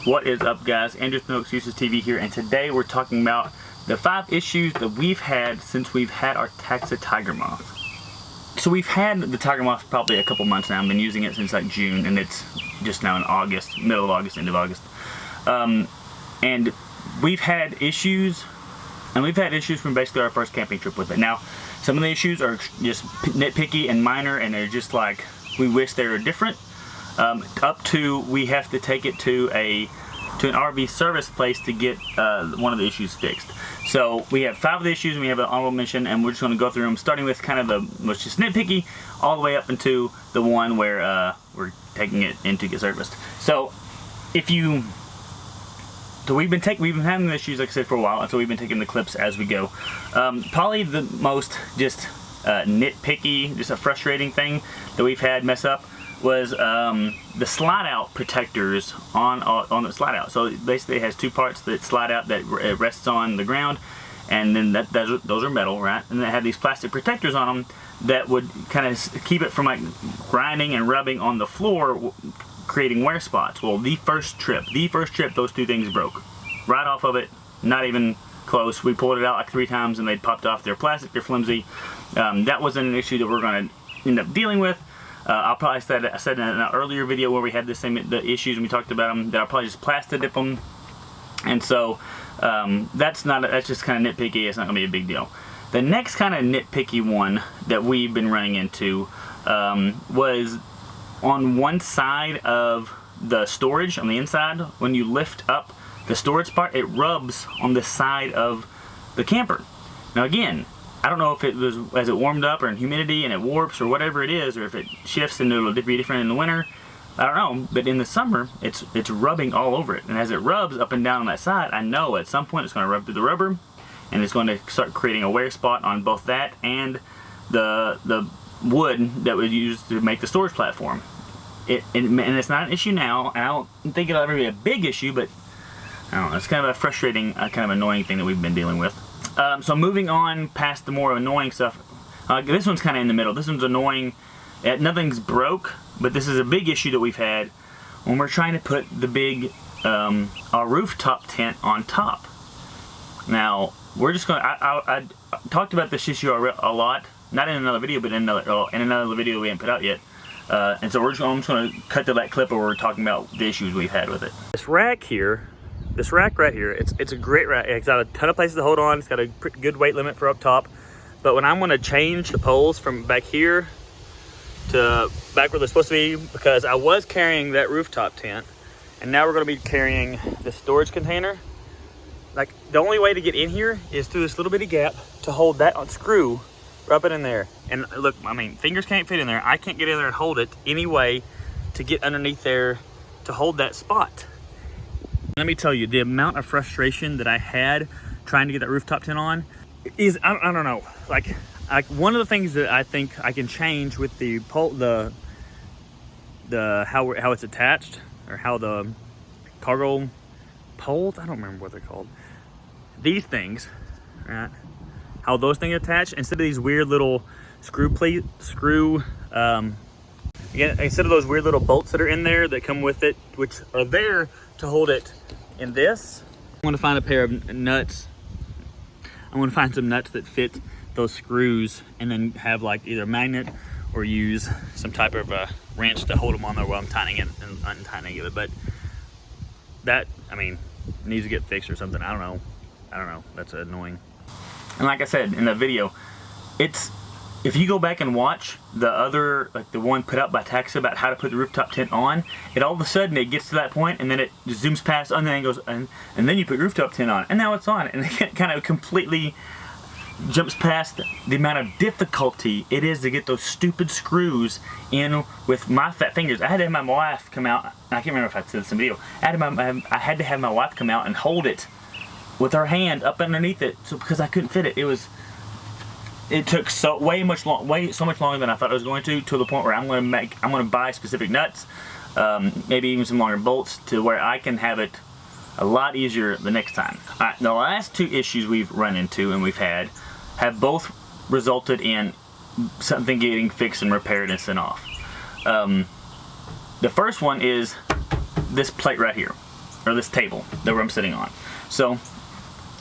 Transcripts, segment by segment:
What is up, guys? Andrew's No Excuses TV here, and today we're talking about the 5 issues that we've had since we've had our Taxa TIGERMOTH. So we've had the TIGERMOTH probably a couple months now. I've been using it since like June, and it's just now in August, middle of August, end of August. And we've had issues, from basically our first camping trip with it. Now, some of the issues are just nitpicky and minor, and they're just like, we wish they were different. Up to we have to take it to an RV service place to get one of the issues fixed. So we have 5 of the issues, and we have an honorable mention, and we're just going to go through them, starting with kind of the most just nitpicky, all the way up into the one where we're taking it in to get serviced. So we've been having the issues, like I said, for a while, and so we've been taking the clips as we go. Probably the most just nitpicky, just a frustrating thing that we've had mess up was the slide out protectors on the slide out. So basically it has 2 parts that slide out that it rests on the ground, and then those are metal, right? And they have these plastic protectors on them that would kind of keep it from like grinding and rubbing on the floor, creating wear spots. Well, the first trip those 2 things broke right off of it, not even close. We pulled it out like 3 times and they popped off. They're plastic, they're flimsy. That wasn't an issue that we're going to end up dealing with. I said in an earlier video where we had the issues and we talked about them, that I'll probably just plastic dip them, and so that's just kind of nitpicky. It's not gonna be a big deal. The next kind of nitpicky one that we've been running into was on one side of the storage on the inside. When you lift up the storage part, it rubs on the side of the camper. Now again, I don't know if it was as it warmed up or in humidity and it warps or whatever it is, or if it shifts and it'll be different in the winter. I don't know, but in the summer it's rubbing all over it, and as it rubs up and down on that side, I know at some point it's going to rub through the rubber, and it's going to start creating a wear spot on both that and the wood that was used to make the storage platform. And it's not an issue now, and I don't think it'll ever be a big issue, but I don't know, it's kind of a frustrating, kind of annoying thing that we've been dealing with. So moving on past the more annoying stuff, this one's kind of in the middle. This one's annoying. Nothing's broke, but this is a big issue that we've had when we're trying to put the big our rooftop tent on top. Just going. I talked about this issue a lot, not in another video, but in another video we haven't put out yet. And so I'm just going to cut to that clip where we're talking about the issues we've had with it. This rack right here, it's a great rack. It's got a ton of places to hold on. It's got a pretty good weight limit for up top. But when I'm going to change the poles from back here to back where they're supposed to be, because I was carrying that rooftop tent, and now we're going to be carrying the storage container. Like, the only way to get in here is through this little bitty gap to hold that on screw, rub it in there. And look, I mean, fingers can't fit in there. I can't get in there and hold it any way to get underneath there to hold that spot. Let me tell you, the amount of frustration that I had trying to get that rooftop tent on is, I don't know, like one of the things that I think I can change with the pole, how it's attached, or how the cargo poles, I don't remember what they're called, these things, right? How those things attach, instead of these weird little instead of those weird little bolts that are in there that come with it, which are there to hold it in this. I'm going to find a pair of nuts. I'm going to find some nuts that fit those screws, and then have like either a magnet or use some type of a wrench to hold them on there while I'm tightening it and untightening it. But that, I mean, needs to get fixed or something. I don't know. That's annoying. And like I said in the video, if you go back and watch the other, like the one put out by Taxa about how to put the rooftop tent on, it all of a sudden it gets to that point, and then it just zooms past, and then it goes, and then you put rooftop tent on, and now it's on, and it kind of completely jumps past the amount of difficulty it is to get those stupid screws in with my fat fingers. I had to have my wife come out. I can't remember if I said this in the video. I had to have my wife come out and hold it with her hand up underneath it, because I couldn't fit it. It took so much longer than I thought it was going to the point where I'm going to buy specific nuts, maybe even some longer bolts, to where I can have it a lot easier the next time. Alright, the last 2 issues we've run into and we've had have both resulted in something getting fixed and repaired and sent off. The first one is this plate right here. or this table that I'm sitting on. So,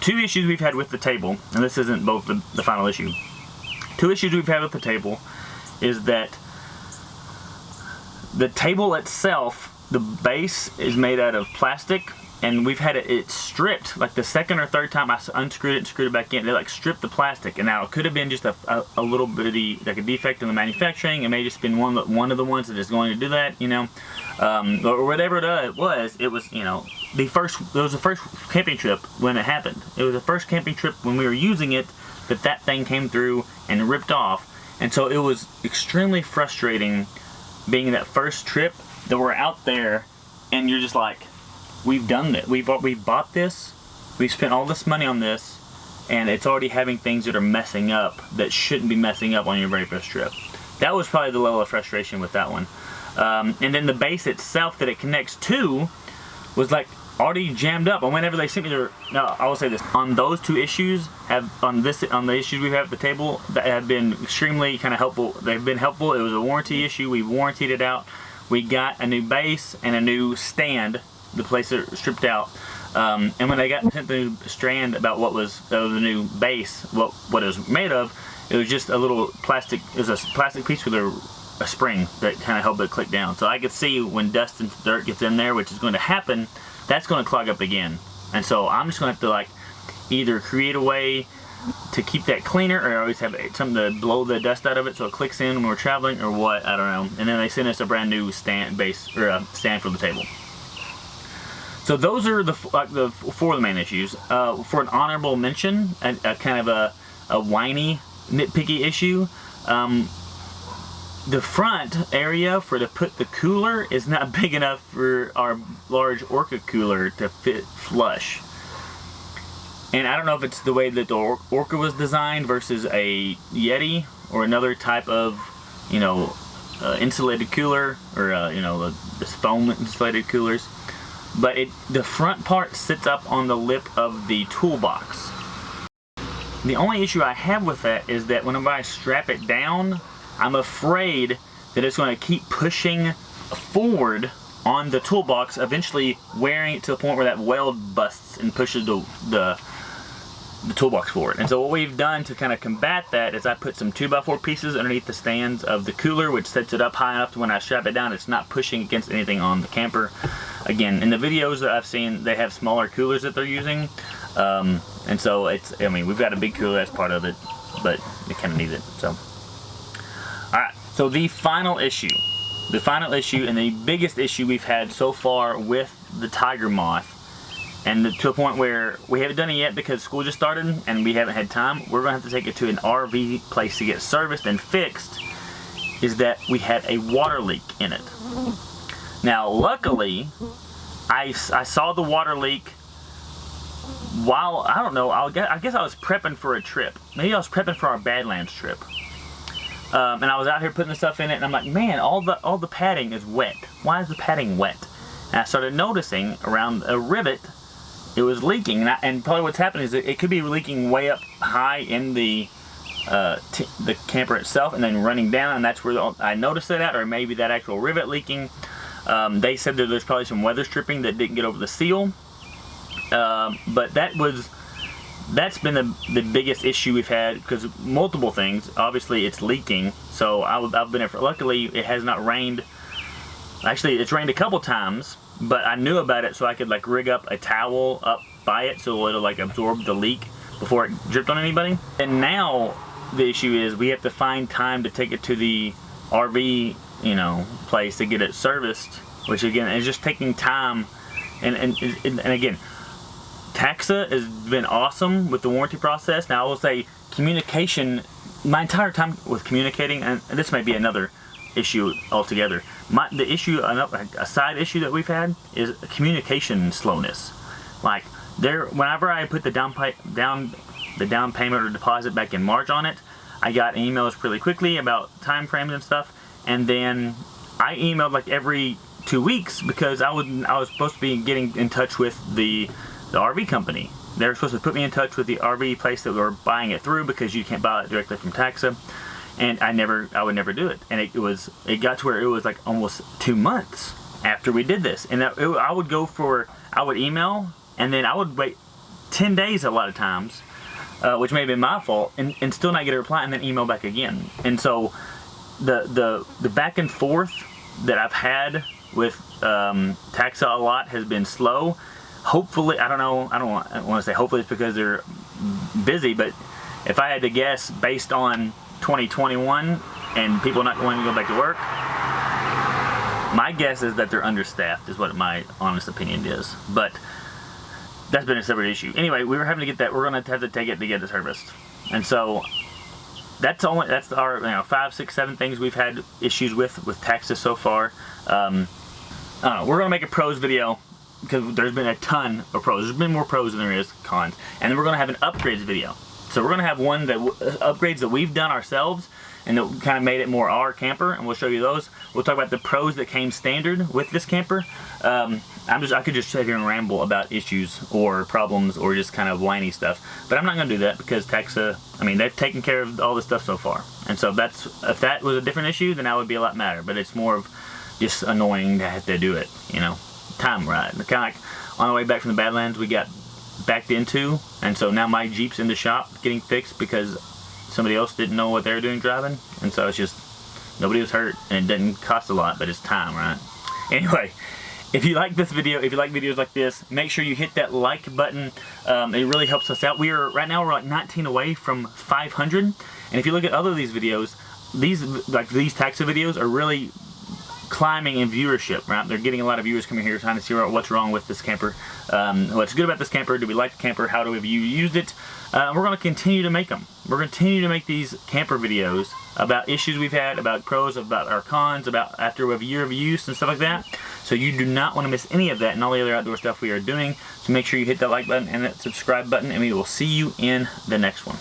two issues we've had with the table, and this isn't both the final issue. Two issues we've had with the table is that the table itself, the base is made out of plastic, and we've had it stripped. Like the second or third time I unscrewed it and screwed it back in, they like stripped the plastic. And now it could have been just a little bitty, like a defect in the manufacturing. It may have just been one of the ones that is going to do that, you know, or whatever it was. It was, you know, it was the first camping trip when it happened. It was the first camping trip when we were using it that thing came through and ripped off. And so it was extremely frustrating being that first trip that we're out there and you're just like, we've done it. We've bought this. We've spent all this money on this, and it's already having things that are messing up that shouldn't be messing up on your very first trip. That was probably the level of frustration with that one. And then the base itself that it connects to was like already jammed up. And whenever they sent me now I will say this, on those two issues, on the issues we have at the table, that have been extremely kind of helpful. They've been helpful. It was a warranty issue. We warrantied it out. We got a new base and a new stand. The place that stripped out, and when they got sent the new strand about what was the new base, what it was made of, it was just a little plastic. It was a plastic piece with a spring that kind of helped it click down. So I could see when dust and dirt gets in there, which is going to happen, that's going to clog up again. And so I'm just going to have to like either create a way to keep that cleaner, or always have something to blow the dust out of it so it clicks in when we're traveling, or what, I don't know. And then they sent us a brand new stand stand for the table. So those are the four of the main issues. For an honorable mention, a kind of a whiny, nitpicky issue, the front area to put the cooler is not big enough for our large Orca cooler to fit flush. And I don't know if it's the way that the Orca was designed versus a Yeti or another type of, you know, insulated cooler, or you know, this foam insulated coolers. But the front part sits up on the lip of the toolbox. The only issue I have with that is that whenever I strap it down, I'm afraid that it's going to keep pushing forward on the toolbox, eventually wearing it to the point where that weld busts and pushes the toolbox forward. And so what we've done to kind of combat that is I put some 2x4 pieces underneath the stands of the cooler, which sets it up high enough to when I strap it down, it's not pushing against anything on the camper. Again, in the videos that I've seen, they have smaller coolers that they're using. And so I mean, we've got a big cooler, that's part of it, but it kind of needs it, so. Alright, so the final issue and the biggest issue we've had so far with the TIGERMOTH, and to a point where we haven't done it yet because school just started and we haven't had time, we're going to have to take it to an RV place to get serviced and fixed, is that we had a water leak in it. Now, luckily, I saw the water leak while, I don't know, I guess I was prepping for a trip. Maybe I was prepping for our Badlands trip. And I was out here putting the stuff in it, and I'm like, man, all the padding is wet. Why is the padding wet? And I started noticing around a rivet, it was leaking. And probably what's happening is it could be leaking way up high in the camper itself, and then running down, and that's where I noticed it at, or maybe that actual rivet leaking. They said that there's probably some weather stripping that didn't get over the seal, but that's been the biggest issue we've had, because multiple things. Obviously, it's leaking, so I've been there for. Luckily, it has not rained. Actually, it's rained a couple times, but I knew about it, so I could like rig up a towel up by it so it'll like absorb the leak before it dripped on anybody. And now the issue is we have to find time to take it to the RV, you know, place to get it serviced, which again is just taking time. And again, Taxa has been awesome with the warranty process. Now I will say communication, my entire time with communicating, and this may be another issue altogether. The issue, a side issue that we've had is communication slowness. Like whenever I put the down payment or deposit back in March on it, I got emails really quickly about time frames and stuff, and then I emailed like every 2 weeks because I was supposed to be getting in touch with the RV company. They were supposed to put me in touch with the RV place that we were buying it through, because you can't buy it directly from Taxa, and I would never do it. And it got to where it was like almost 2 months, after we did this. And I would email, and then I would wait 10 days a lot of times, which may have been my fault, and still not get a reply, and then email back again. And so the back and forth that I've had with Taxa a lot has been slow. Hopefully, I don't want to say hopefully it's because they're busy, but if I had to guess based on 2021 and people not wanting to go back to work, my guess is that they're understaffed is what my honest opinion is. But that's been a separate issue. Anyway, we were having to get that. We're going to have to take it to get it serviced. And so that's our 5, 6, 7 things we've had issues with Taxa so far. I don't know. We're going to make a pros video because there's been a ton of pros. There's been more pros than there is cons. And then we're going to have an upgrades video. So we're going to have one that upgrades that we've done ourselves and that kind of made it more our camper, and we'll show you those. We'll talk about the pros that came standard with this camper. I could just sit here and ramble about issues or problems or just kind of whiny stuff, but I'm not going to do that because Taxa, I mean, they've taken care of all this stuff so far. And so if that was a different issue, then I would be a lot madder, but it's more of just annoying to have to do it, you know. Time right. Kind of like on the way back from the Badlands, we got backed into, and so now my Jeep's in the shop getting fixed because somebody else didn't know what they were doing driving, and so it's just nobody was hurt, and it didn't cost a lot, but it's time, right? Anyway, if you like this video, if you like videos like this, make sure you hit that like button. It really helps us out. Right now we're like 19 away from 500, and if you look at other of these videos, these Taxa videos are really climbing in viewership, right? They're getting a lot of viewers coming here trying to see what's wrong with this camper, what's good about this camper, do we like the camper, how do we have you used it. We're going to continue to make them. We're going to continue to make these camper videos about issues we've had, about pros, about our cons, about after a year of use and stuff like that. So you do not want to miss any of that and all the other outdoor stuff we are doing. So make sure you hit that like button and that subscribe button, and we will see you in the next one.